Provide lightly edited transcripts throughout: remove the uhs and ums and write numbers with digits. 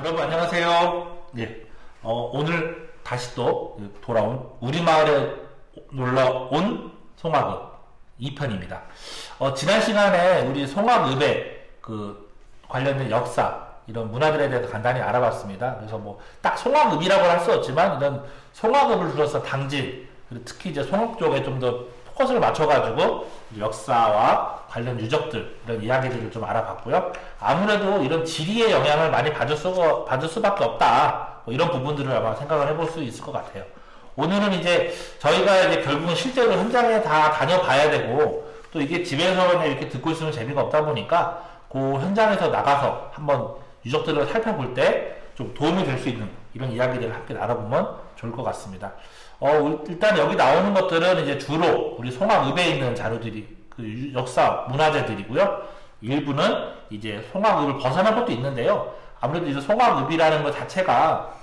여러분 안녕하세요. 예, 오늘 다시 또 돌아온 우리 마을에 놀러온 송악읍 2편입니다. 지난 시간에 우리 송악읍의 관련된 역사 이런 문화들에 대해서 간단히 알아봤습니다. 그래서 뭐 딱 송악읍이라고 할 수 없지만 이런 송악읍을 둘러싼 당진, 그리고 특히 이제 송악 쪽에 좀 더 포커스를 맞춰가지고 역사와 관련 유적들 이런 이야기들을 좀 알아봤고요. 아무래도 이런 지리의 영향을 많이 받을 수밖에 없다. 뭐 이런 부분들을 아마 생각을 해볼 수 있을 것 같아요. 오늘은 이제 저희가 이제 결국은 실제로 현장에 다 다녀봐야 되고 또 이게 집에서 그냥 이렇게 듣고 있으면 재미가 없다 보니까 그 현장에서 나가서 한번 유적들을 살펴볼 때 좀 도움이 될 수 있는 이런 이야기들을 함께 나눠보면 좋을 것 같습니다. 일단 여기 나오는 것들은 이제 주로 우리 송악읍에 있는 자료들이 역사 문화재들이고요. 일부는 이제 송악읍을 벗어난 것도 있는데요. 아무래도 이제 송악읍이라는 것 자체가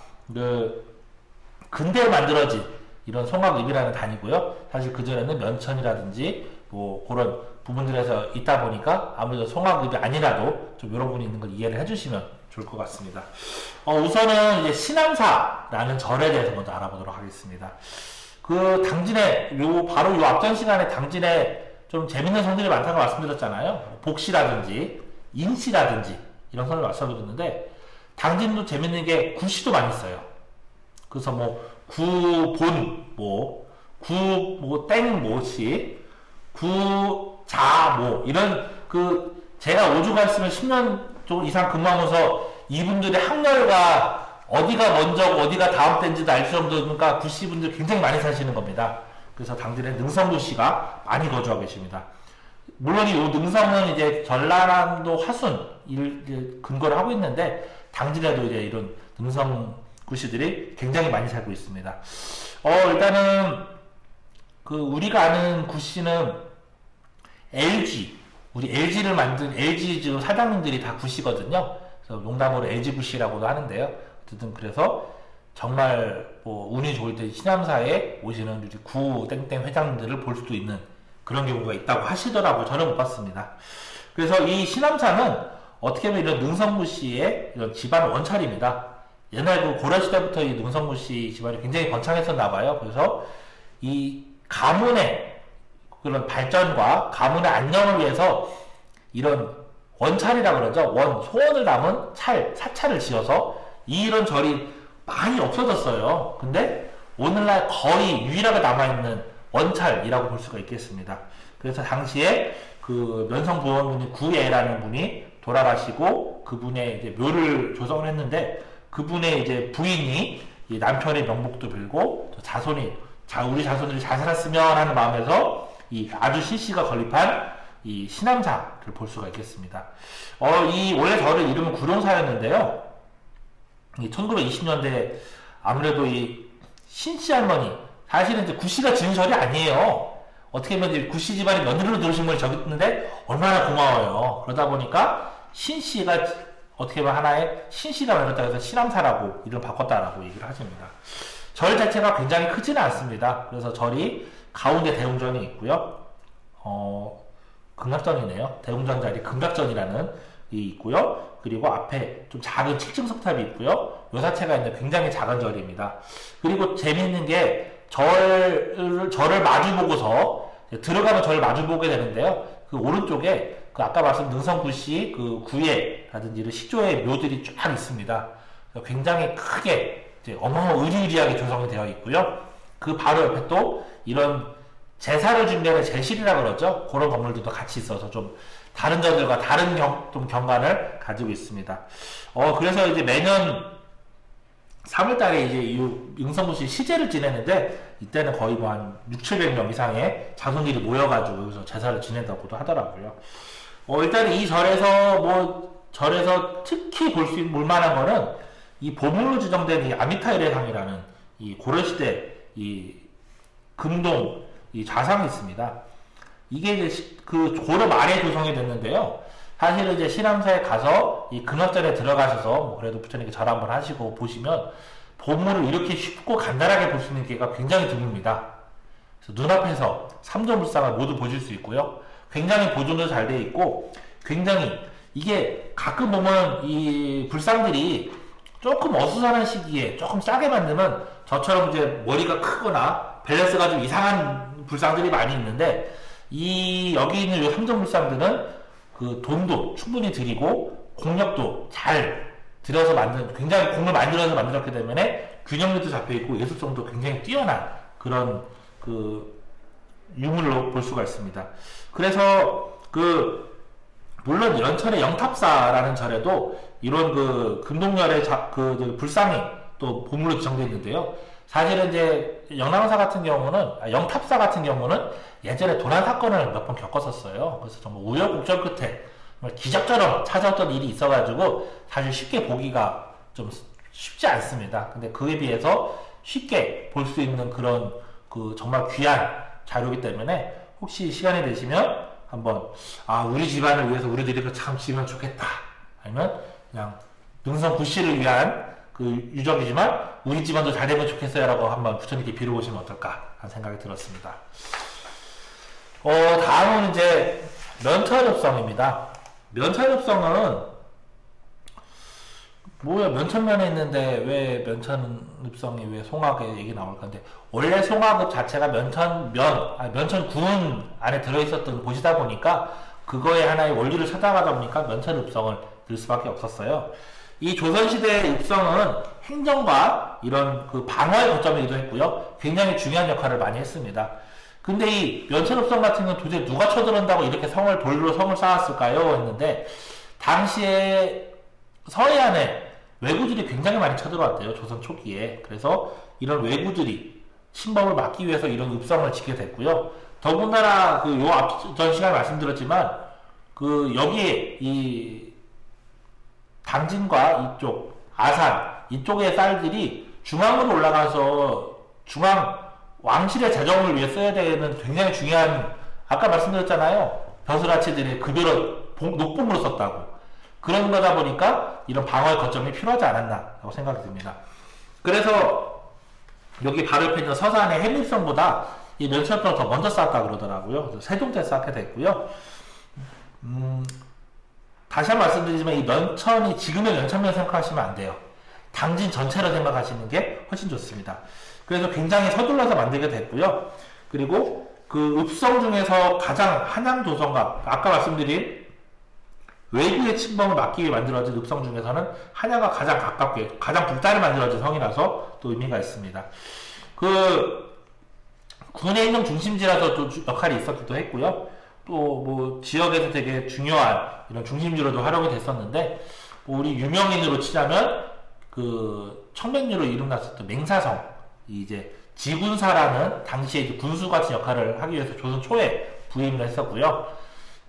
근대에 만들어진 이런 송악읍이라는 단위고요. 사실 그전에는 면천이라든지 뭐 그런 부분들에서 있다 보니까 아무래도 송악읍이 아니라도 좀 이런 부분이 있는 걸 이해를 해주시면 좋을 것 같습니다. 우선은 이제 신암사라는 절에 대해서 먼저 알아보도록 하겠습니다. 당진에 바로 요 앞전 시간에 당진에 좀 재밌는 성들이 많다고 말씀드렸잖아요. 복시라든지 인시라든지 이런 성을 말씀드렸는데 당진도 재밌는 게 구시도 많이 써요. 그래서 뭐 구본 땡모시 구자모 이런 제가 오주가 있으면 10년 이상 근무하면서 이분들의 학렬과 어디가 먼저고 어디가 다음 때인지도 알 수 없는 그러니까 구시분들 굉장히 많이 사시는 겁니다. 그래서 당진에 능성구시가 많이 거주하고 계십니다. 물론 이 능성은 이제 전라남도 화순 근거를 하고 있는데 당진에도 이제 이런 능성구시들이 굉장히 많이 살고 있습니다. 일단은 우리가 아는 구시는 LG 우리 LG를 만든 LG 지금 사장님들이 다 구시거든요. 그래서 농담으로 LG 구시라고도 하는데요. 어쨌든 그래서 정말 뭐 운이 좋을 때 신암사에 오시는 구 땡땡 회장님들을 볼 수도 있는 그런 경우가 있다고 하시더라고요. 저는 못 봤습니다. 그래서 이 신암사는 어떻게 보면 이런 능성구시의 이런 집안 원찰입니다. 옛날 고려시대부터 이 능성구시 집안이 굉장히 번창했었나봐요. 그래서 이 가문의 그런 발전과 가문의 안녕을 위해서 이런 원찰이라고 그러죠. 소원을 담은 사찰을 지어서 이런 절이 많이 없어졌어요. 근데 오늘날 거의 유일하게 남아있는 원찰이라고 볼 수가 있겠습니다. 그래서 당시에 면성부원군이 구예라는 분이 돌아가시고 그분의 이제 묘를 조성을 했는데 그분의 이제 부인이 이 남편의 명복도 빌고 우리 자손들이 잘 살았으면 하는 마음에서 이 아주 신씨가 건립한 이 신암사를 볼 수가 있겠습니다. 원래 절의 이름은 구룡사였는데요. 1920년대 아무래도 이 신씨 할머니, 사실은 이제 구씨가 지은 절이 아니에요. 어떻게 보면 이제 구씨 집안이 며느리로 들어오신 분이 저기 있는데 얼마나 고마워요. 그러다 보니까 신씨가 어떻게 보면 하나의 신씨라고 해서 신암사라고 이름 바꿨다라고 얘기를 하십니다. 절 자체가 굉장히 크지는 않습니다. 그래서 절이 가운데 대웅전이 있고요. 극락전이네요. 대웅전 자리 극락전이라는 이 있고요. 그리고 앞에 좀 작은 칙증석탑이 있고요. 요사체가 있는 굉장히 작은 절입니다. 그리고 재미있는 게 절을 마주보고서 들어가면 절을 마주보게 되는데요. 오른쪽에 아까 말씀 능성구시 구예라든지 이런 시조의 묘들이 쫙 있습니다. 굉장히 크게 어마어마하게 조성이 되어 있고요. 그 바로 옆에 또 이런 제사를 준비하는 제실이라고 그러죠. 그런 건물들도 같이 있어서 좀 다른 절들과 다른 좀 경관을 가지고 있습니다. 그래서 이제 매년 3월달에 이제 이 능성구시 시제를 지내는데 이때는 거의 뭐 한 600~700명 이상의 자손들이 모여가지고 여기서 제사를 지낸다고도 하더라고요. 일단 이 절에서 특히 볼 만한 거는 이 보물로 지정된 이 아미타일의 상이라는 이 고려시대 이 금동 이 좌상이 있습니다. 이게 이제 고려 말에 조성이 됐는데요. 사실은 이제 신암사에 가서 이 근업전에 들어가셔서 그래도 부처님께 절 한번 하시고 보시면 보물을 이렇게 쉽고 간단하게 볼 수 있는 기회가 굉장히 드뭅니다. 그래서 눈앞에서 삼조불상을 모두 보실 수 있고요. 굉장히 보존도 잘 되어 있고 굉장히 이게 가끔 보면 이 불상들이 조금 어수선한 시기에 조금 싸게 만들면 저처럼 이제 머리가 크거나 밸런스가 좀 이상한 불상들이 많이 있는데, 여기 있는 이 3종 불상들은 그 돈도 충분히 들이고 공력도 잘 들여서 굉장히 공을 많이 들여서 만들었기 때문에 균형력도 잡혀있고 예술성도 굉장히 뛰어난 그런 그 유물로 볼 수가 있습니다. 그래서 물론 연천의 영탑사라는 절에도 이런 금동열의 불상이 또 보물로 지정되어 있는데요. 사실은 이제 영탑사 같은 경우는 예전에 도난 사건을 몇 번 겪었었어요. 그래서 정말 우여곡절 끝에 정말 기적처럼 찾아왔던 일이 있어가지고 사실 쉽게 보기가 좀 쉽지 않습니다. 근데 그에 비해서 쉽게 볼 수 있는 그런 정말 귀한 자료이기 때문에 혹시 시간이 되시면 한번 우리 집안을 위해서 우리들이 참 지으면 좋겠다, 아니면 그냥 능선 부씨를 위한 유적이지만 우리 집안도 잘 되면 좋겠어요 라고 한번 부처님께 빌어보시면 어떨까 하는 생각이 들었습니다. 다음은 이제 면천읍성입니다. 면천읍성은 뭐야, 면천면에 있는데 왜 면천읍성이 왜 송악의 얘기 나올 건데, 원래 송악읍 자체가 면천군 안에 들어있었던 곳이다 보니까 그거의 하나의 원리를 찾아가다 보니까 면천읍성을 들 수밖에 없었어요. 이 조선시대의 읍성은 행정과 이런 방어의 거점이기도 했고요. 굉장히 중요한 역할을 많이 했습니다. 근데 이 면천읍성 같은 경우는 도대체 누가 쳐들어온다고 이렇게 돌로 성을 쌓았을까요? 했는데, 당시에 서해안에 왜구들이 굉장히 많이 쳐들어왔대요, 조선 초기에. 그래서 이런 왜구들이 침범을 막기 위해서 이런 읍성을 짓게 됐고요. 더군다나 앞전 시간에 말씀드렸지만 여기에 이 당진과 이쪽 아산 이쪽의 쌀들이 중앙으로 올라가서 중앙 왕실의 재정을 위해 써야 되는 굉장히 중요한, 아까 말씀드렸잖아요, 벼슬아치들의 급여로 녹봉으로 썼다고. 그런 거다 보니까 이런 방어의 거점이 필요하지 않았나라고 생각이 듭니다. 그래서 여기 바로 옆에 있는 서산의 해밀성보다 이 면천읍성을 더 먼저 쌓았다 그러더라고요. 세종 때 쌓게 됐고요. 다시 한번 말씀드리지만 이 면천이 지금의 면천면 생각하시면 안 돼요. 당진 전체로 생각하시는 게 훨씬 좋습니다. 그래서 굉장히 서둘러서 만들게 됐고요. 그리고 읍성 중에서 가장 한양도성과 아까 말씀드린 외구의 침범을 막기 위해 만들어진 읍성 중에서는 한양과 가장 가깝게, 가장 북단에 만들어진 성이라서 또 의미가 있습니다. 군의 행정 중심지라서 또 역할이 있었기도 했고요. 또 지역에서 되게 중요한 이런 중심지로도 활용이 됐었는데, 우리 유명인으로 치자면 청백리로 이름났었던 맹사성, 이제 지군사라는 당시에 이제 군수 같은 역할을 하기 위해서 조선 초에 부임을 했었고요.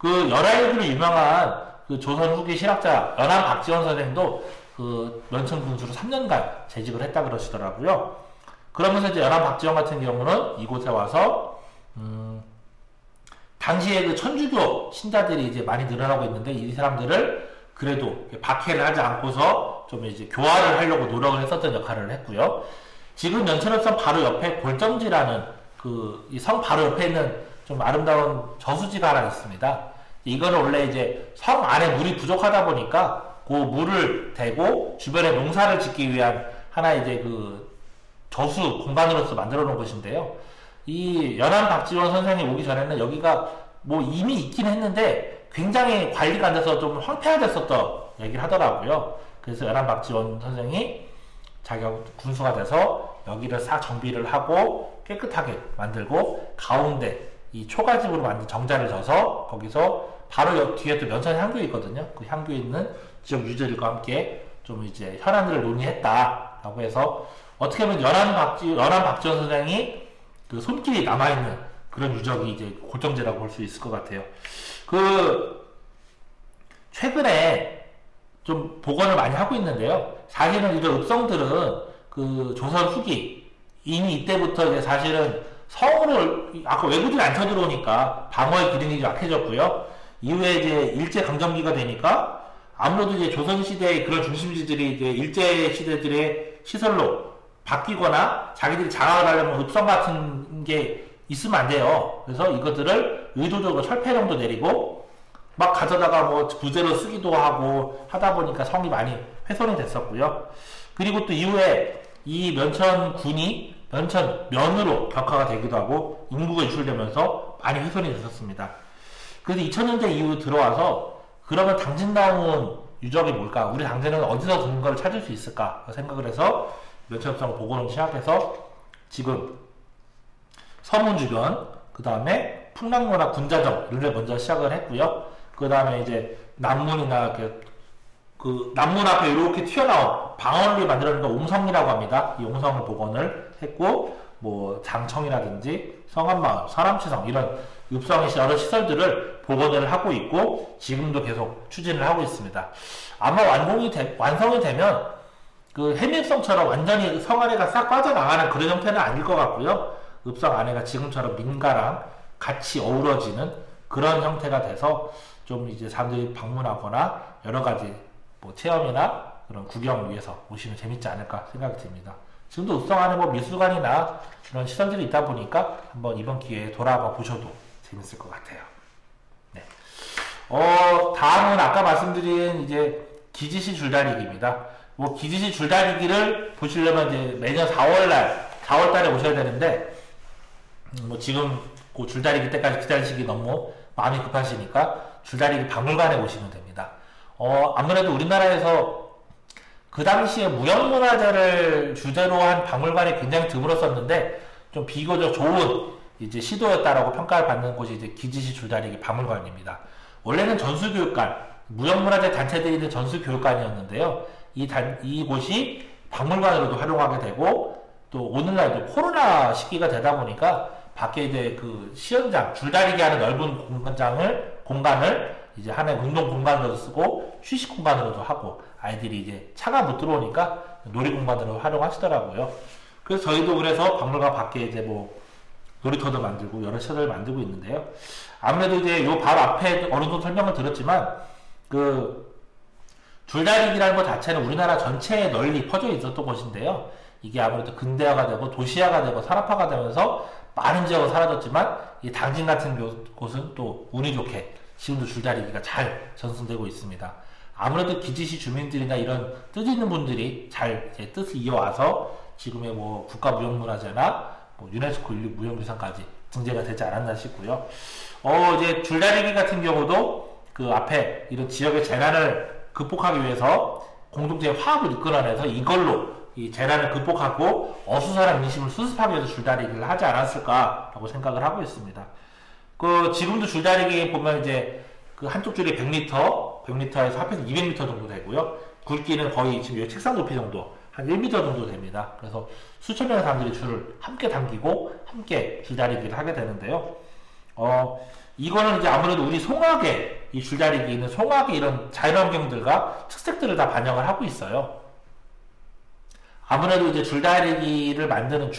열하일기로 유명한 조선 후기 실학자 연암 박지원 선생도 면천 군수로 3년간 재직을 했다 그러시더라고요. 그러면서 이제 연암 박지원 같은 경우는 이곳에 와서 당시에 천주교 신자들이 이제 많이 늘어나고 있는데, 이 사람들을 그래도 박해를 하지 않고서 좀 이제 교화를 하려고 노력을 했었던 역할을 했고요. 지금 면천읍성 바로 옆에 골정지라는 이 성 바로 옆에 있는 좀 아름다운 저수지가 하나 있습니다. 이거는 원래 이제 성 안에 물이 부족하다 보니까 그 물을 대고 주변에 농사를 짓기 위한 하나의 이제 저수 공간으로서 만들어 놓은 곳인데요. 이 연암 박지원 선생이 오기 전에는 여기가 이미 있긴 했는데 굉장히 관리가 안 돼서 좀 황폐화됐었던 얘기를 하더라고요. 그래서 연암 박지원 선생이 자기가 군수가 돼서 여기를 싹 정비를 하고 깨끗하게 만들고, 가운데 이 초가집으로 만든 정자를 져서 거기서 바로 뒤에 또 면천 향교에 있거든요. 그 향교에 있는 지역 유저들과 함께 좀 이제 현안들을 논의했다라고 해서, 어떻게 보면 연암 박지원 선생이 손길이 남아있는 그런 유적이 이제 골정지라고 볼 수 있을 것 같아요. 최근에 좀 복원을 많이 하고 있는데요. 사실은 이런 읍성들은 조선 후기 이미 이때부터 이제 사실은 성으로 아까 외구들이 안 쳐들어오니까 방어의 기능이 좀 약해졌고요. 이후에 이제 일제 강점기가 되니까 아무래도 이제 조선 시대의 그런 중심지들이 이제 일제 시대들의 시설로 바뀌거나 자기들이 장악을 하려면 읍성 같은 게 있으면 안 돼요. 그래서 이것들을 의도적으로 철폐령도 내리고 막 가져다가 부재로 쓰기도 하고 하다 보니까 성이 많이 훼손이 됐었고요. 그리고 또 이후에 이 면천군이 면으로 격화가 되기도 하고 인구가 유출되면서 많이 훼손이 됐었습니다. 그래서 2000년대 이후 들어와서 그러면 당진나온 유적이 뭘까? 우리 당진은 어디서 근거를 찾을 수 있을까? 생각을 해서 면천성 복원을 시작해서 지금 서문 주변, 그 다음에 풍랑로나 군자정 이런 데 먼저 시작을 했고요. 그 다음에 이제 남문이나 그 남문 앞에 이렇게 튀어나온 방언을 만들어낸 거 옹성이라고 합니다. 이 옹성을 복원을 했고, 뭐 장청이라든지 성안마을, 서람치성 이런 읍성의 여러 시설들을 복원을 하고 있고 지금도 계속 추진을 하고 있습니다. 아마 완성이 되면 그 해밀성처럼 완전히 성 안에가 싹 빠져나가는 그런 형태는 아닐 것 같고요. 읍성 안에가 지금처럼 민가랑 같이 어우러지는 그런 형태가 돼서 좀 이제 사람들이 방문하거나 여러 가지 뭐 체험이나 그런 구경 위해서 오시면 재밌지 않을까 생각이 듭니다. 지금도 읍성 안에 뭐 미술관이나 그런 시설들이 있다 보니까 한번 이번 기회에 돌아가 보셔도 재밌을 것 같아요. 네. 다음은 아까 말씀드린 이제 기지시 줄다리기입니다. 뭐 기지시 줄다리기를 보시려면 이제 매년 4월달에 오셔야 되는데, 뭐 지금 그 줄다리기 때까지 기다리시기 너무 마음이 급하시니까 줄다리기 박물관에 오시면 됩니다. 아무래도 우리나라에서 그 당시에 무형문화재를 주제로 한 박물관이 굉장히 드물었었는데 좀 비교적 좋은 이제 시도였다라고 평가를 받는 곳이 이제 기지시 줄다리기 박물관입니다. 원래는 전수교육관, 무형문화재 단체들이 있는 전수교육관이었는데요. 이 곳이 박물관으로도 활용하게 되고, 또 오늘날도 코로나 시기가 되다 보니까 밖에 이제 그 시연장, 줄다리기 하는 넓은 공간을 이제 하나의 운동 공간으로도 쓰고 휴식 공간으로도 하고, 아이들이 이제 차가 못 들어오니까 놀이 공간으로 활용하시더라고요. 그래서 저희도 그래서 박물관 밖에 이제 뭐 놀이터도 만들고 여러 시설을 만들고 있는데요. 아무래도 이제 요 바로 앞에 어느 정도 설명을 드렸지만 그 줄다리기라는 것 자체는 우리나라 전체에 널리 퍼져 있었던 곳인데요. 이게 아무래도 근대화가 되고 도시화가 되고 산업화가 되면서 많은 지역은 사라졌지만 이 당진 같은 곳은 또 운이 좋게 지금도 줄다리기가 잘 전승되고 있습니다. 아무래도 기지시 주민들이나 이런 뜻 있는 분들이 잘 이제 뜻을 이어와서 지금의 뭐 국가무형문화재나 뭐 유네스코 인류무형유산까지 등재가 되지 않았나 싶고요. 이제 줄다리기 같은 경우도 그 앞에 이런 지역의 재난을 극복하기 위해서 공동체의 화합을 이끌어내서 이걸로 이 재난을 극복하고 어수선한 민심을 수습하기 위해서 줄다리기를 하지 않았을까라고 생각을 하고 있습니다. 그 지금도 줄다리기 보면 이제 그 한쪽 줄이 100m에서 합해서 200m 정도 되고요. 굵기는 거의 지금 여기 책상 높이 정도, 한 1m 정도 됩니다. 그래서 수천 명의 사람들이 줄을 함께 당기고 함께 줄다리기를 하게 되는데요. 이거는 이제 아무래도 우리 송악의 이 줄다리기는 송악의 이런 자연환경들과 특색들을 다 반영을 하고 있어요. 아무래도 이제 줄다리기를 만드는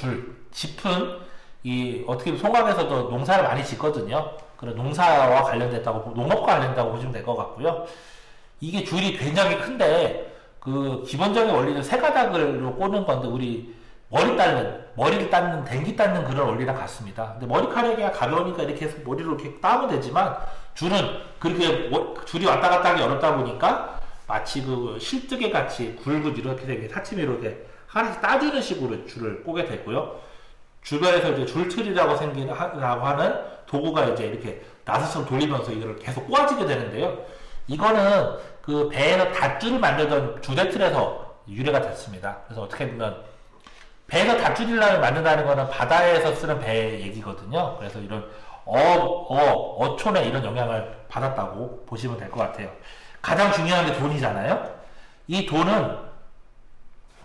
짚은 이 어떻게 보면 송악에서도 농사를 많이 짓거든요. 그런 농사와 관련됐다고, 농업과 관련됐다고 보시면 될 것 같고요. 이게 줄이 굉장히 큰데 그 기본적인 원리는 세 가닥으로 꼬는 건데 우리 머리를 닦는 댕기 닦는 그런 원리랑 같습니다. 근데 머리카락이 가벼우니까 이렇게 해서 머리로 이렇게 따면 되지만 줄은 그렇게 줄이 왔다 갔다 하기 어렵다 보니까 마치 그 실뜨개 같이 굵은 이렇게 되게 사치미로 이렇게 하나씩 따주는 식으로 줄을 꼬게 되고요. 주변에서 이제 줄틀이라고 하는 도구가 이제 이렇게 나사처럼 돌리면서 이거를 계속 꼬아지게 되는데요. 이거는 그 배에서 닷줄을 만들던 주대틀에서 유래가 됐습니다. 그래서 어떻게 보면 배에서 닷줄을 만든다는 거는 바다에서 쓰는 배 얘기거든요. 그래서 이런 어촌에 이런 영향을 받았다고 보시면 될 것 같아요. 가장 중요한 게 돈이잖아요. 이 돈은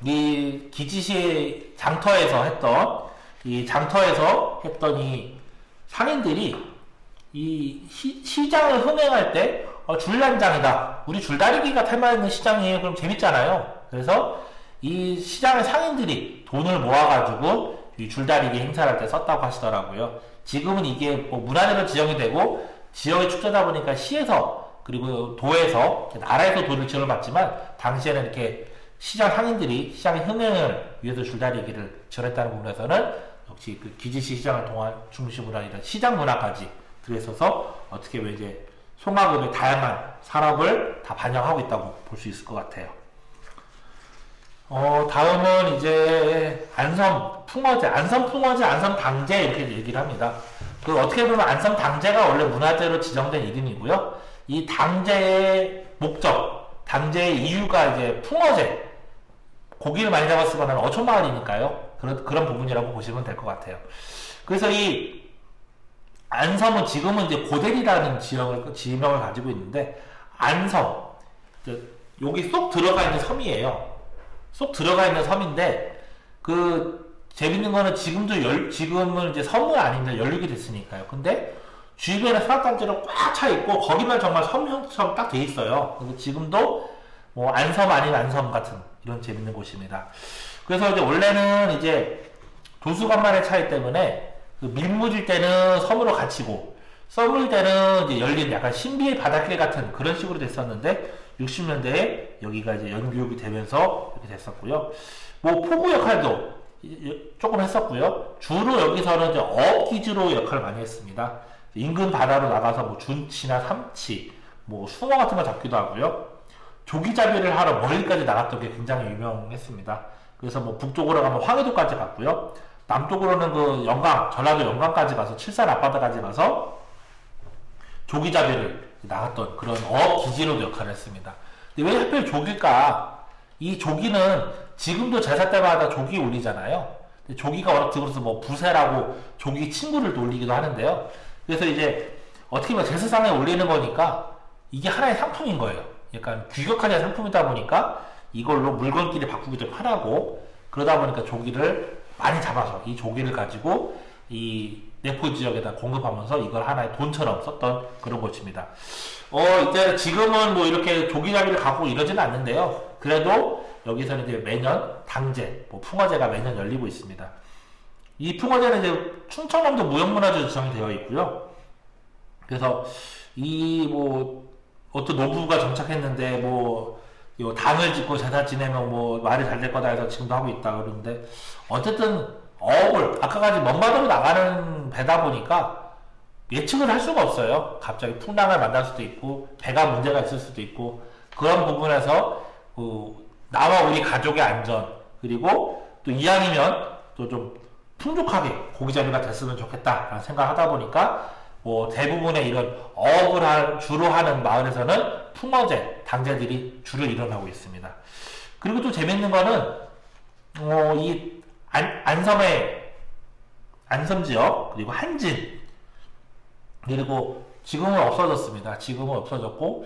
이 기지시 장터에서 했던 이 상인들이 이 시장을 흥행할 때 줄난장이다. 우리 줄다리기가 테마있는 시장이에요. 그럼 재밌잖아요. 그래서 이 시장의 상인들이 돈을 모아가지고 이 줄다리기 행사를 할 때 썼다고 하시더라고요. 지금은 이게 뭐 문화재로 지정이 되고 지역의 축제다 보니까 시에서 그리고 도에서 나라에서 돈을 지원받지만 당시에는 이렇게 시장 상인들이 시장의 흥행을 위해서 줄다리기를 지원했다는 부분에서는 역시 그 기지시 시장을 통한 중심으로 한 이런 시장 문화까지 들어있어서 어떻게 보면 이제 송화읍의 다양한 산업을 다 반영하고 있다고 볼 수 있을 것 같아요. 다음은 이제 안섬 풍어제, 안섬 풍어제, 안섬 당제 이렇게 얘기를 합니다. 그 어떻게 보면 안섬 당제가 원래 문화재로 지정된 이름이고요. 이 당제의 목적, 당제의 이유가 이제 풍어제, 고기를 많이 잡았으면 어촌마을이니까요. 그런 부분이라고 보시면 될 것 같아요. 그래서 이 안섬은 지금은 이제 고델이라는 지명을 가지고 있는데, 안섬, 여기 쏙 들어가 있는 섬이에요. 쏙 들어가 있는 섬인데, 재밌는 거는 지금은 이제 섬은 아닌데 연륙이 됐으니까요. 근데 주변에 산악단지로 꽉 차 있고, 거기만 정말 섬 형처럼 딱 돼 있어요. 그래서 지금도 뭐 안섬 아닌 안섬 같은 이런 재밌는 곳입니다. 그래서 이제 원래는 이제 도수간만의 차이 때문에 밀물일 때는 섬으로 갇히고, 썰물 때는 이제 열린 약간 신비의 바닷길 같은 그런 식으로 됐었는데, 60년대에 여기가 이제 연교육이 되면서 이렇게 됐었고요. 뭐 포구 역할도 조금 했었고요. 주로 여기서는 이제 어업 기지로 역할을 많이 했습니다. 인근 바다로 나가서 뭐 준치나 삼치, 뭐 숭어 같은 거 잡기도 하고요. 조기잡이를 하러 멀리까지 나갔던 게 굉장히 유명했습니다. 그래서 뭐 북쪽으로 가면 황해도까지 갔고요. 남쪽으로는 그 영광, 전라도 영광까지 가서 칠산 앞바다까지 가서 조기잡이를 나갔던 그런 어업 기지로도 역할을 했습니다. 근데 왜 하필 조기일까? 이 조기는 지금도 제사 때마다 조기 올리잖아요. 조기가 워낙 들어서 뭐 부세라고 조기 친구를 놀리기도 하는데요. 그래서 이제 어떻게 보면 제사상에 올리는 거니까 이게 하나의 상품인 거예요. 약간 규격화된 상품이다 보니까 이걸로 물건끼리 바꾸기도 편하고, 그러다 보니까 조기를 많이 잡아서 이 조기를 가지고 이 내포 지역에다 공급하면서 이걸 하나의 돈처럼 썼던 그런 곳입니다. 이제 지금은 뭐 이렇게 조기잡이를 갖고 이러지는 않는데요. 그래도 여기서는 이제 매년 당제, 뭐 풍어제가 매년 열리고 있습니다. 이 풍어제는 이제 충청남도 무형문화재 지정이 되어 있고요. 그래서 이 뭐 어떤 노부가 정착했는데 뭐 요 당을 짓고 제사 지내면 뭐 말이 잘 될 거다 해서 지금도 하고 있다 그러는데, 어쨌든 어업을 아까까지 먼바다로 나가는 배다 보니까 예측을 할 수가 없어요. 갑자기 풍랑을 만날 수도 있고 배가 문제가 있을 수도 있고, 그런 부분에서 나와 우리 가족의 안전, 그리고 또 이왕이면 또 좀 풍족하게 고기잡이가 됐으면 좋겠다라는 생각을 하다 보니까 뭐 대부분의 이런 어업을 주로 하는 마을에서는 풍어제, 당제들이 주로 일어나고 있습니다. 그리고 또 재밌는 거는 이 안섬 지역, 그리고 한진, 그리고 지금은 없어졌습니다. 지금은 없어졌고,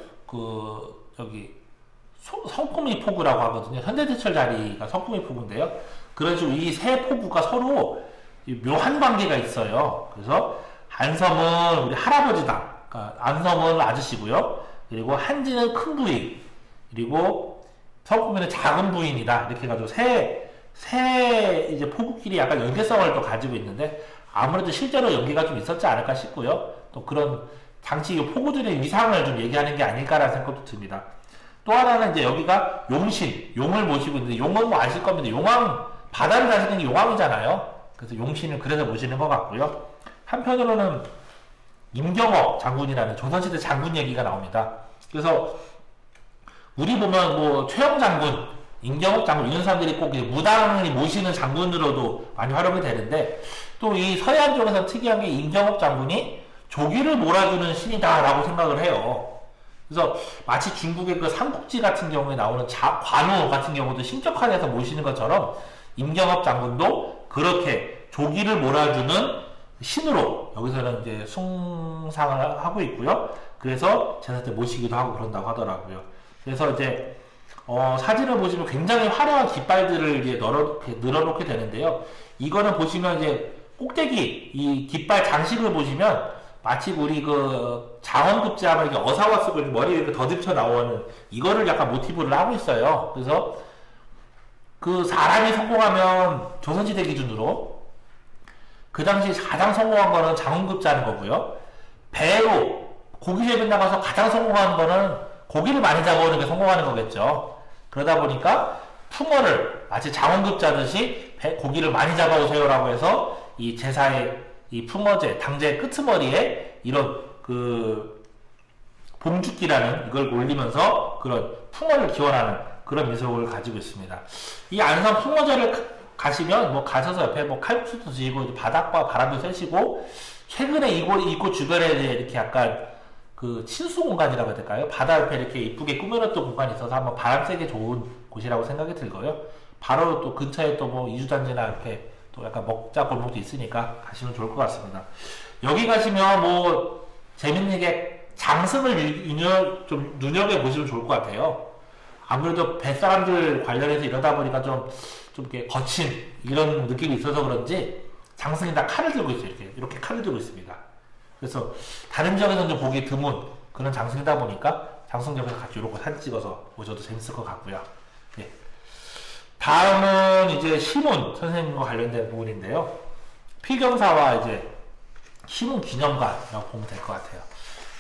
여기 성품이 포구라고 하거든요. 현대제철 자리가 성품이 포구인데요. 그런 식으로 이 세 포구가 서로 묘한 관계가 있어요. 그래서 안섬은 우리 할아버지다. 그러니까 안섬은 아저씨고요. 그리고 한진은 큰 부인, 그리고 성품이는 작은 부인이다. 이렇게 해가지고 새 이제 포구끼리 약간 연계성을 또 가지고 있는데, 아무래도 실제로 연계가 좀 있었지 않을까 싶고요. 또 그런 장치 포구들의 위상을 좀 얘기하는 게 아닐까라는 생각도 듭니다. 또 하나는 이제 여기가 용신, 용을 모시고 있는데, 용은 뭐 아실 겁니다. 용왕, 바다를 다스리는 게 용왕이잖아요. 그래서 용신을 그래서 모시는 것 같고요. 한편으로는 임경업 장군이라는 조선시대 장군 얘기가 나옵니다. 그래서 우리 보면 뭐 최영 장군, 임경업 장군 이런 사람들이 꼭 무당을 모시는 장군으로도 많이 활용이 되는데, 또 이 서해안 쪽에서 특이한 게 임경업 장군이 조기를 몰아주는 신이다라고 생각을 해요. 그래서 마치 중국의 그 삼국지 같은 경우에 나오는 관우 같은 경우도 신격화돼서 모시는 것처럼 임경업 장군도 그렇게 조기를 몰아주는 신으로 여기서는 이제 숭상을 하고 있고요. 그래서 제사 때 모시기도 하고 그런다고 하더라고요. 그래서 이제 사진을 보시면 굉장히 화려한 깃발들을 이제 늘어놓게 되는데요. 이거는 보시면 이제 꼭대기 이 깃발 장식을 보시면 마치 우리 그 장원급제 하면 이렇게 어사와 쓰고 머리에 이렇게 더듬쳐 나오는 이거를 약간 모티브를 하고 있어요. 그래서 그 사람이 성공하면 조선시대 기준으로 그 당시 가장 성공한 거는 장원급제하는 거고요. 배로 고기잡이 나가서 가장 성공한 거는 고기를 많이 잡아오는 게 성공하는 거겠죠. 그러다 보니까 풍어를 마치 장원급제하듯이 고기를 많이 잡아오세요라고 해서 이 제사의 이 풍어제, 당제의 끄트머리에 이런 그 봄죽기라는 이걸 올리면서 그런 풍어를 기원하는 그런 민속을 가지고 있습니다. 이 안성 풍어절을 가시면 뭐 가셔서 옆에 뭐 칼국수도 드시고 바닥과 바람도 쐬시고 최근에 이곳 주변에 이렇게 약간 그 친수 공간이라고 해야 될까요? 바다 옆에 이렇게 이쁘게 꾸며놨던 공간이 있어서 한번 바람 쐬기 좋은 곳이라고 생각이 들고요. 바로 또 근처에 또 뭐 이주단지나 옆에 또 약간 먹자 골목도 있으니까 가시면 좋을 것 같습니다. 여기 가시면 뭐 재밌는 게 장승을 좀 눈여겨보시면 좋을 것 같아요. 아무래도 뱃사람들 관련해서 이러다 보니까 좀 이렇게 거친 이런 느낌이 있어서 그런지 장승이 다 칼을 들고 있어요. 이렇게 칼을 들고 있습니다. 그래서 다른 지역에서는 좀 보기 드문 그런 장승이다 보니까 장승역에서 같이 이러고 사진 찍어서 오셔도 재밌을 것 같고요. 예. 다음은 이제 시문 선생님과 관련된 부분인데요. 필경사와 이제 시문 기념관이라고 보면 될 것 같아요.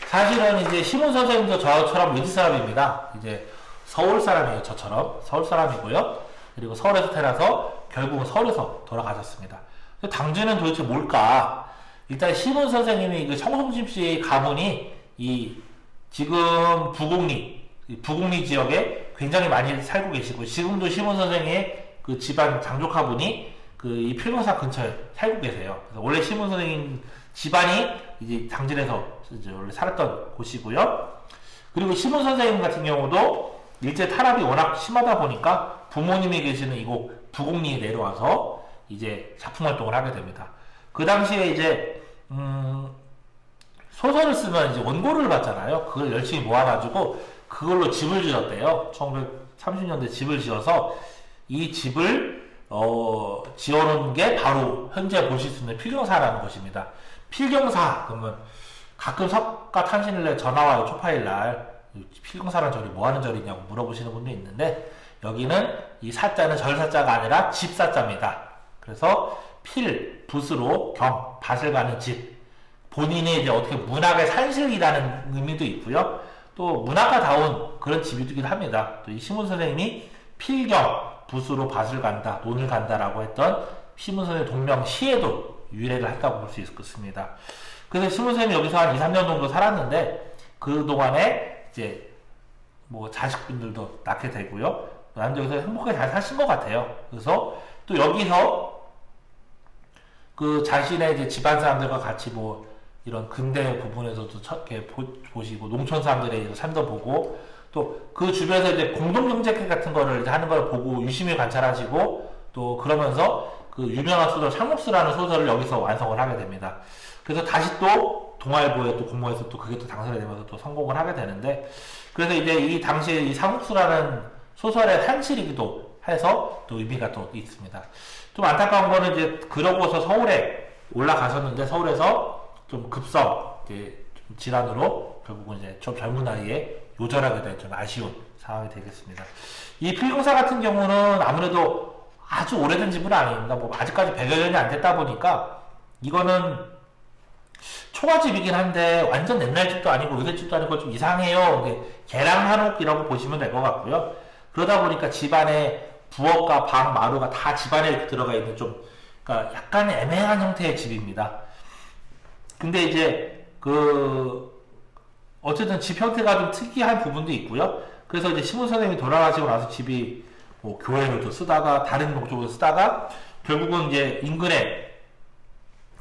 사실은 이제 시문 선생님도 저처럼 외지 사람입니다. 이제 서울 사람이에요. 저처럼 서울 사람이고요. 그리고 서울에서 태어나서 결국은 서울에서 돌아가셨습니다. 당진은 도대체 뭘까? 일단 시문 선생님이 그 청송심 씨 가문이 이 지금 부곡리 지역에 굉장히 많이 살고 계시고 지금도 시문 선생의 그 집안 장조카분이 그 이 필경사 근처에 살고 계세요. 그래서 원래 시문 선생님 집안이 이제 당진에서 이제 원래 살았던 곳이고요. 그리고 시문 선생님 같은 경우도 일제 탄압이 워낙 심하다 보니까 부모님이 계시는 이곳 부곡리에 내려와서 이제 작품 활동을 하게 됩니다. 그 당시에 이제 소설을 쓰면 이제 원고를 받잖아요. 그걸 열심히 모아가지고 그걸로 집을 지었대요. 1930년대 집을 지어서 이 집을 지어놓은 게 바로 현재 보실 수 있는 필경사라는 곳입니다. 필경사 그러면 가끔 석가 탄신일에 전화 와요. 초파일날 필경사라는 절이 뭐하는 절이냐고 물어보시는 분도 있는데 여기는 이 사자는 절사자가 아니라 집사자입니다. 그래서 필, 붓으로 경, 밭을 가는 집. 본인이 이제 어떻게 문학의 산실이라는 의미도 있고요. 또 문학가다운 그런 집이기도 합니다. 또 이 시문 선생님이 필경, 붓으로 밭을 간다, 논을 간다라고 했던 시문 선생님 동명 시에도 유래를 했다고 볼 수 있겠습니다. 그래서 시문 선생님이 여기서 한 2, 3년 정도 살았는데 그 동안에 이제 뭐 자식분들도 낳게 되고요. 여기서 행복하게 잘 사신 것 같아요. 그래서 또 여기서 그 자신의 이제 집안 사람들과 같이 뭐 이런 근대 부분에서도 이렇게 보시고 농촌 사람들의 삶도 보고 또 그 주변에서 이제 공동경제 같은 거를 이제 하는 걸 보고 유심히 관찰하시고 또 그러면서 그 유명한 소설 상록수라는 소설을 여기서 완성을 하게 됩니다. 그래서 다시 또 동아일보에 또 공모해서 또 그게 또 당선이 되면서 또 성공을 하게 되는데 그래서 이제 이 당시에 이 상록수라는 소설의 산실이기도 해서 또 의미가 또 있습니다. 좀 안타까운 거는 이제 그러고서 서울에 올라가셨는데 서울에서 좀 급성 이제 좀 질환으로 결국은 이제 좀 젊은 나이에 요절하게 된 좀 아쉬운 상황이 되겠습니다. 이 필경사 같은 경우는 아무래도 아주 오래된 집은 아닙니다. 뭐 아직까지 100여 년이 안 됐다 보니까 이거는 초가집이긴 한데 완전 옛날 집도 아니고 요새 집도 아니고 좀 이상해요. 근데 개량한옥이라고 보시면 될 것 같고요. 그러다 보니까 집안에 부엌과 방, 마루가 다 집안에 이렇게 들어가 있는 좀 그러니까 약간 애매한 형태의 집입니다. 근데 이제 어쨌든 집 형태가 좀 특이한 부분도 있고요. 그래서 이제 시문 선생님이 돌아가시고 나서 집이 뭐 교회로도 쓰다가 다른 목적으로 쓰다가 결국은 이제 인근에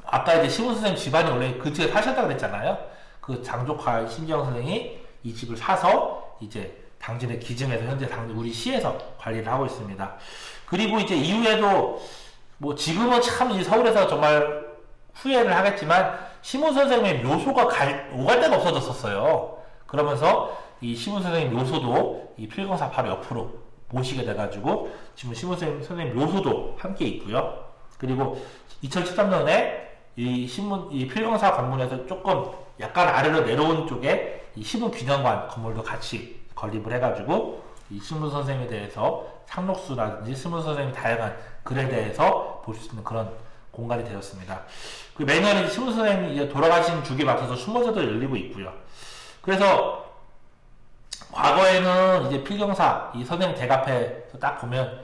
아까 이제 시문 선생님 집안이 원래 근처에 사셨다고 그랬잖아요. 그 장조카 신지영 선생이 이 집을 사서 이제 당진의 기증해서 현재 우리 시에서 관리를 하고 있습니다. 그리고 이제 이후에도 뭐 지금은 참 이 서울에서 정말 후회를 하겠지만 시문 선생님의 묘소가 오갈 데가 없어졌었어요. 그러면서 이 시문 선생님 묘소도 이 필경사 바로 옆으로 모시게 돼가지고 지금 시문 선생님 묘소도 함께 있고요. 그리고 2013년에 이 필경사 건물에서 조금 약간 아래로 내려온 쪽에 이 시문 기념관 건물도 같이 건립을 해가지고 이 시문 선생님에 대해서 상록수라든지 시문 선생님의 다양한 글에 대해서 볼 수 있는 그런 공간이 되었습니다. 그 매년 이제 시문 선생님이 이제 돌아가신 주기에 맞춰서 순모제도 열리고 있고요. 그래서 과거에는 이제 필경사 이 선생님 댁 앞에서 딱 보면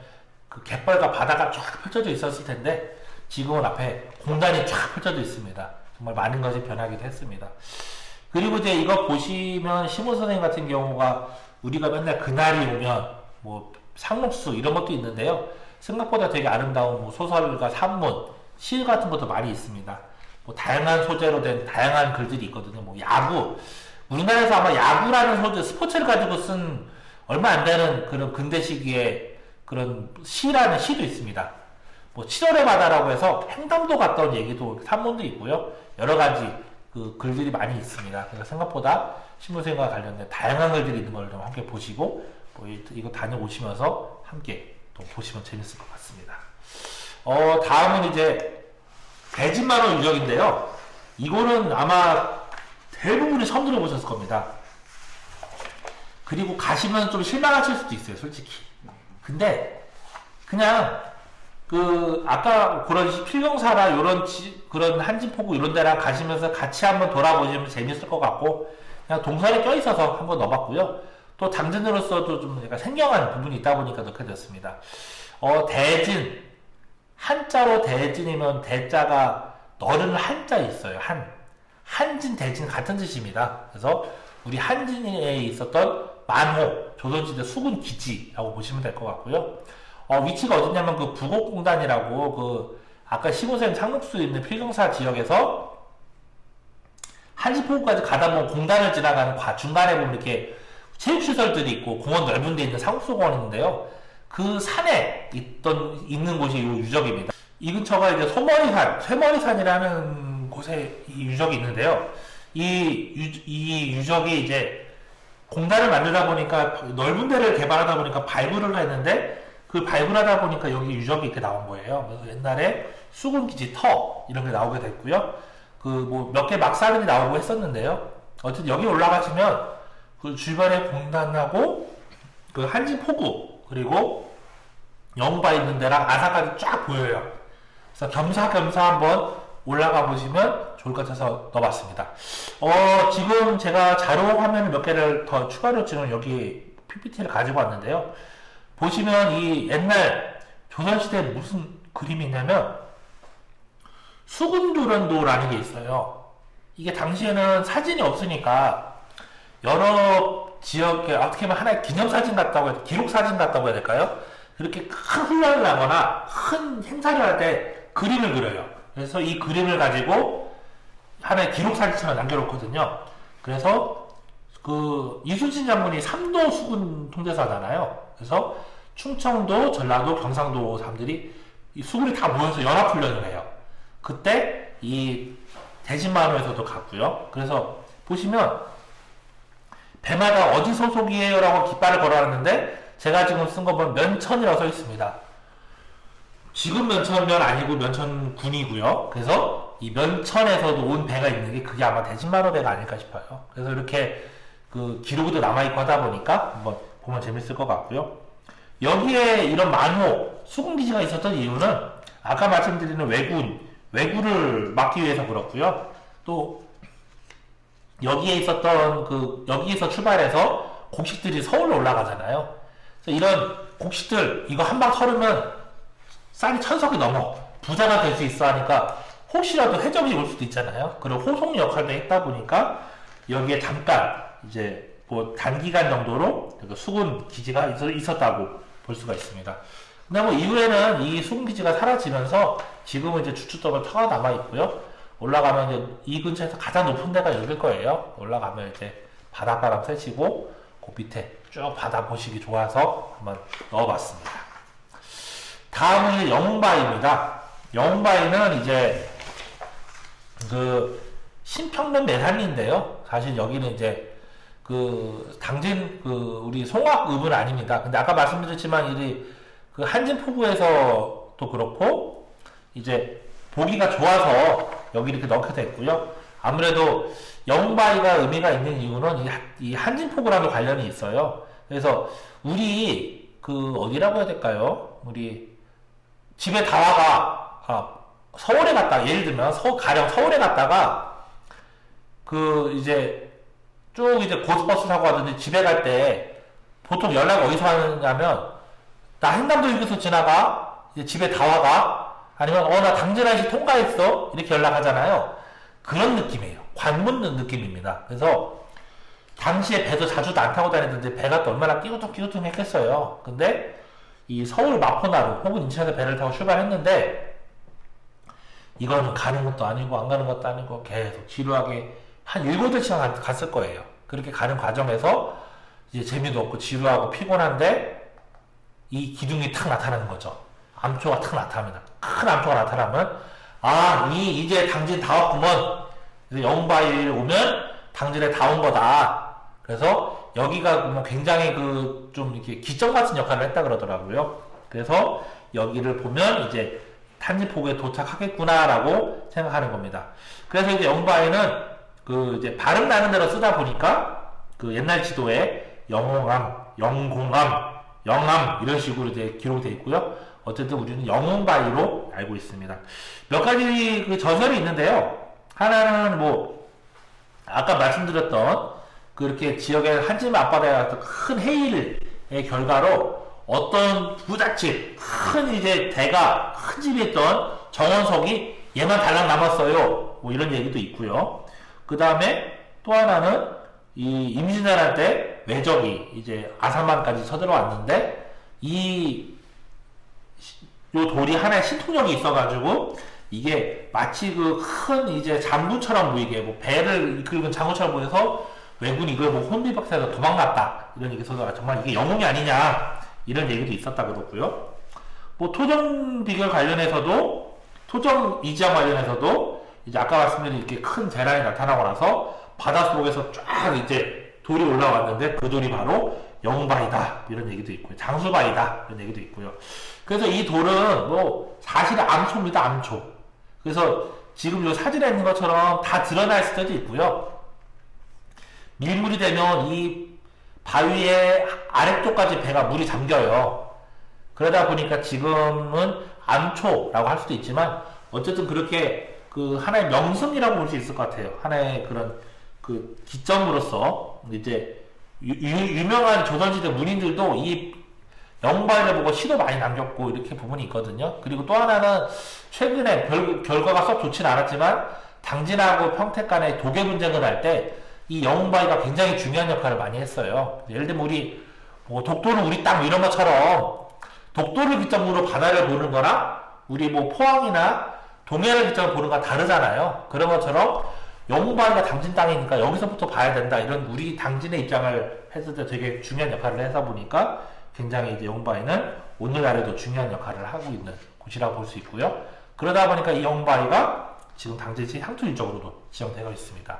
그 갯벌과 바다가 쫙 펼쳐져 있었을 텐데 지금은 앞에 공단이 쫙 펼쳐져 있습니다. 정말 많은 것이 변하기도 했습니다. 그리고 이제 이거 보시면 시문 선생님 같은 경우가 우리가 맨날 그날이 오면 뭐 상록수 이런 것도 있는데요. 생각보다 되게 아름다운 뭐 소설과 산문, 시 같은 것도 많이 있습니다. 뭐 다양한 소재로 된 다양한 글들이 있거든요. 뭐 야구, 우리나라에서 아마 야구라는 소재, 스포츠를 가지고 쓴 얼마 안 되는 그런 근대 시기에 그런 시라는 시도 있습니다. 뭐 7월의 바다라고 해서 횡단도 갔던 얘기도 산문도 있고요. 여러 가지 그 글들이 많이 있습니다. 그래서 생각보다 신문생과 관련된 다양한 글들이 있는 걸 좀 함께 보시고 뭐 이거 다녀오시면서 함께 또 보시면 재밌을 것 같습니다. 다음은 이제 대진만호 유적인데요. 이거는 아마 대부분이 처음 들어보셨을 겁니다. 그리고 가시면 좀 실망하실 수도 있어요, 솔직히. 근데 그냥 그 아까 그런 필경사나 이런 그런 한진포구 이런 데랑 가시면서 같이 한번 돌아보시면 재밌을 것 같고 그냥 동선에 껴있어서 한번 넣어봤고요. 또 당진으로서도 좀 약간 생경한 부분이 있다 보니까 넣게 됐습니다. 대진, 한자로 대진이면 대자가 너르는 한자 있어요. 한진, 대진 같은 뜻입니다. 그래서 우리 한진에 있었던 만호, 조선시대 수군 기지라고 보시면 될 것 같고요. 위치가 어디냐면 그 부곡공단이라고 그 아까 시무생 상록수에 있는 필경사 지역에서 한진포구까지 가다 보면 공단을 지나가는 중간에 보면 이렇게 체육시설들이 있고 공원 넓은 데 있는 상록수공원이 있는데요. 그 산에 있는 곳이 이 유적입니다. 이 근처가 이제 쇠머리산이라는 곳에 이 유적이 있는데요. 이 유적이 이제 공단을 만들다 보니까 넓은 데를 개발하다 보니까 발굴을 했는데 그 발굴하다 보니까 여기 유적이 이렇게 나온 거예요. 그래서 옛날에 수군기지 터 이런 게 나오게 됐고요. 그 뭐 몇 개 막사들이 나오고 했었는데요. 어쨌든 여기 올라가시면 그 주변에 공단하고 그 한진포구 그리고 영바 있는 데랑 아사까지 쫙 보여요. 그래서 겸사겸사 한번 올라가 보시면 좋을 것 같아서 넣어봤습니다. 지금 제가 자료 화면을 몇 개를 더 추가로 지금 여기 PPT를 가지고 왔는데요. 보시면 이 옛날 조선시대에 무슨 그림이 있냐면 수군두련도라는 게 있어요. 이게 당시에는 사진이 없으니까 여러 지역에 어떻게 보면 하나의 기념사진 같다고 해야 기록사진 같다고 해야 될까요? 그렇게 큰 훈련을 하거나 큰 행사를 할 때 그림을 그려요. 그래서 이 그림을 가지고 하나의 기록사진처럼 남겨놓거든요. 그래서 그 이순신 장군이 3도 수군 통제사잖아요. 그래서 충청도, 전라도, 경상도 사람들이 이 수군이 다 모여서 연합훈련을 해요. 그때 이 대진만호에서도 갔고요. 그래서 보시면 배마다 어디 소속이에요? 라고 깃발을 걸어놨는데 제가 지금 쓴 거 보면 면천이라고 써 있습니다. 지금 면천면 아니고 면천군이고요. 그래서 이 면천에서도 온 배가 있는 게 그게 아마 대진만호 배가 아닐까 싶어요. 그래서 이렇게 그 기록도 남아있고 하다 보니까 한번 보면 재밌을 것 같고요. 여기에 이런 만호 수군기지가 있었던 이유는 아까 말씀드리는 왜구를 막기 위해서 그렇고요. 또 여기에 있었던 여기에서 출발해서 곡식들이 서울로 올라가잖아요. 그래서 이런 곡식들 이거 한 방 털으면 쌀이 1000석이 넘어 부자가 될 수 있어 하니까 혹시라도 해적이 올 수도 있잖아요. 그런 호송 역할도 했다 보니까 여기에 잠깐 이제 뭐 단기간 정도로 수군 기지가 있었다고 볼 수가 있습니다. 근데 뭐 이후에는 이 수군 기지가 사라지면서 지금은 이제 주춧돌 터가 남아 있고요. 올라가면 이제 이 근처에서 가장 높은 데가 여길 거예요. 올라가면 이제 바닷바람 쐬시고 그 밑에 쭉 바다 보시기 좋아서 한번 넣어봤습니다. 다음은 영웅바위입니다. 영웅바위는 이제 그 신평면 매산리인데요. 사실 여기는 이제 그 당진 우리 송악읍은 아닙니다. 근데 아까 말씀드렸지만 그 한진포구에서도 그렇고 이제 보기가 좋아서 여기 이렇게 넣게 됐고요. 아무래도 영웅바위가 의미가 있는 이유는 이 한진포구랑도 관련이 있어요. 그래서 우리 어디라고 해야 될까요? 우리 집에 다와가 서울에 갔다 예를 들면 가령 서울에 갔다가 이제 쭉 이제 고속버스 타고 가든지 집에 갈 때 보통 연락 어디서 하느냐면 나 횡단도 여기서 지나가 이제 집에 다와가 아니면 나 당진항시 통과했어 이렇게 연락하잖아요. 그런 느낌이에요. 관문 느낌입니다. 그래서 당시에 배도 자주도 안 타고 다니던데 배가 또 얼마나 끼우뚱끼우뚱 했겠어요. 근데 이 서울 마포나루 혹은 인천에서 배를 타고 출발했는데 이거는 가는 것도 아니고 안 가는 것도 아니고 계속 지루하게 한 7, 8시간 갔을 거예요. 그렇게 가는 과정에서 이제 재미도 없고 지루하고 피곤한데 이 기둥이 탁 나타나는 거죠. 암초가 탁 나타납니다. 큰 암초가 나타나면 이제 당진 다 왔구먼. 영바위에 오면 당진에 다 온 거다. 그래서 여기가 뭐 굉장히 좀 이렇게 기점 같은 역할을 했다 그러더라고요. 그래서 여기를 보면 이제 탄지포구에 도착하겠구나라고 생각하는 겁니다. 그래서 이제 영바위는 이제 발음 나는 대로 쓰다 보니까 옛날 지도에 영홍암, 영공암, 영암 이런 식으로 이제 기록이 되어 있고요. 어쨌든 우리는 영홍바위로 알고 있습니다. 몇 가지 전설이 있는데요. 하나는 아까 말씀드렸던 그렇게 지역의 한지마 앞바다에 왔던 큰 해일의 결과로 어떤 부잣집, 큰 이제 대가, 큰 집이 있던 정원석이 얘만 달랑 남았어요. 이런 얘기도 있고요. 그 다음에 또 하나는 이 임진왜란 때 외적이 이제 아산만까지 쳐들어왔는데 요 돌이 하나의 신통력이 있어가지고 이게 마치 큰 이제 장군처럼 보이게 배를 이끌은 장군처럼 보여서 왜군이 이걸 혼비박산해서 도망갔다 이런 얘기에서 정말 이게 영웅이 아니냐 이런 얘기도 있었다 그러고요. 토정 비결 관련해서도 토정 이지화 관련해서도 이제 아까 말씀드린 이렇게 큰 재난이 나타나고 나서 바닷속에서 쫙 이제 돌이 올라왔는데 그 돌이 바로 영바이다 이런 얘기도 있고요. 장수바이다 이런 얘기도 있고요. 그래서 이 돌은 사실은 암초입니다. 암초. 그래서 지금 요 사진에 있는 것처럼 다 드러나 있을 때도 있고요. 밀물이 되면 이 바위의 아래쪽까지 배가 물이 잠겨요. 그러다 보니까 지금은 암초라고 할 수도 있지만 어쨌든 그렇게 하나의 명승이라고 볼 수 있을 것 같아요. 하나의 그런 기점으로서 이제 유명한 조선시대 문인들도 이 영바위를 보고 시도 많이 남겼고 이렇게 부분이 있거든요. 그리고 또 하나는 최근에 결과가 썩 좋진 않았지만 당진하고 평택 간의 도계 분쟁을 할 때 이 영바위가 굉장히 중요한 역할을 많이 했어요. 예를 들면 우리 독도는 우리 땅 이런 것처럼 독도를 기점으로 바다를 보는 거랑 우리 포항이나 동해를 기점으로 보는 거랑 다르잖아요. 그런 것처럼 영바위가 당진 땅이니까 여기서부터 봐야 된다. 이런 우리 당진의 입장을 했을 때 되게 중요한 역할을 해서 보니까 굉장히 이제 영바위는 오늘날에도 중요한 역할을 하고 있는 곳이라고 볼 수 있고요. 그러다 보니까 이 영바위가 지금 당진시 향토일적으로도 지정되어 있습니다.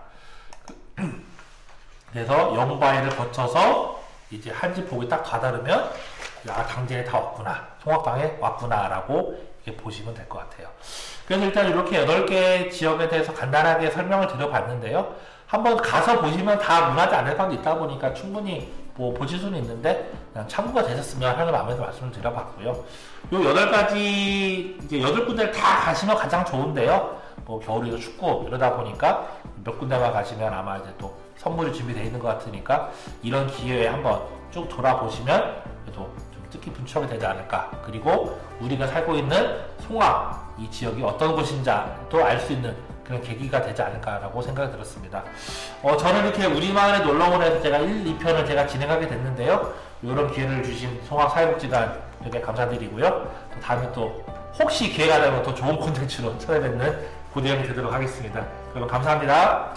그래서 영바위를 거쳐서 이제 한지폭이 딱 가다르면 당진에 다 왔구나, 송악방에 왔구나 라고 이렇게 보시면 될 것 같아요. 그래서 일단 이렇게 8개 지역에 대해서 간단하게 설명을 드려봤는데요. 한번 가서 보시면 다 문화재 안내판도 있다 보니까 충분히 보실 수는 있는데 그냥 참고가 되셨으면 하는 마음에서 말씀을 드려봤고요. 요 8가지 이제 8군데를 다 가시면 가장 좋은데요. 겨울이도 춥고 이러다 보니까 몇 군데만 가시면 아마 이제 또 선물이 준비되어 있는 것 같으니까 이런 기회에 한번 쭉 돌아보시면 그래도 좀 뜻깊은 추억이 되지 않을까. 그리고 우리가 살고 있는 송악 이 지역이 어떤 곳인지도 알 수 있는 그런 계기가 되지 않을까라고 생각이 들었습니다. 저는 이렇게 우리 마을에 놀러온에서 제가 1, 2편을 제가 진행하게 됐는데요. 이런 기회를 주신 송악사회복지단에게 감사드리고요. 또 다음에 또 혹시 기회가 되면 더 좋은 콘텐츠로 찾아뵙는 고대영이 되도록 하겠습니다. 여러분 감사합니다.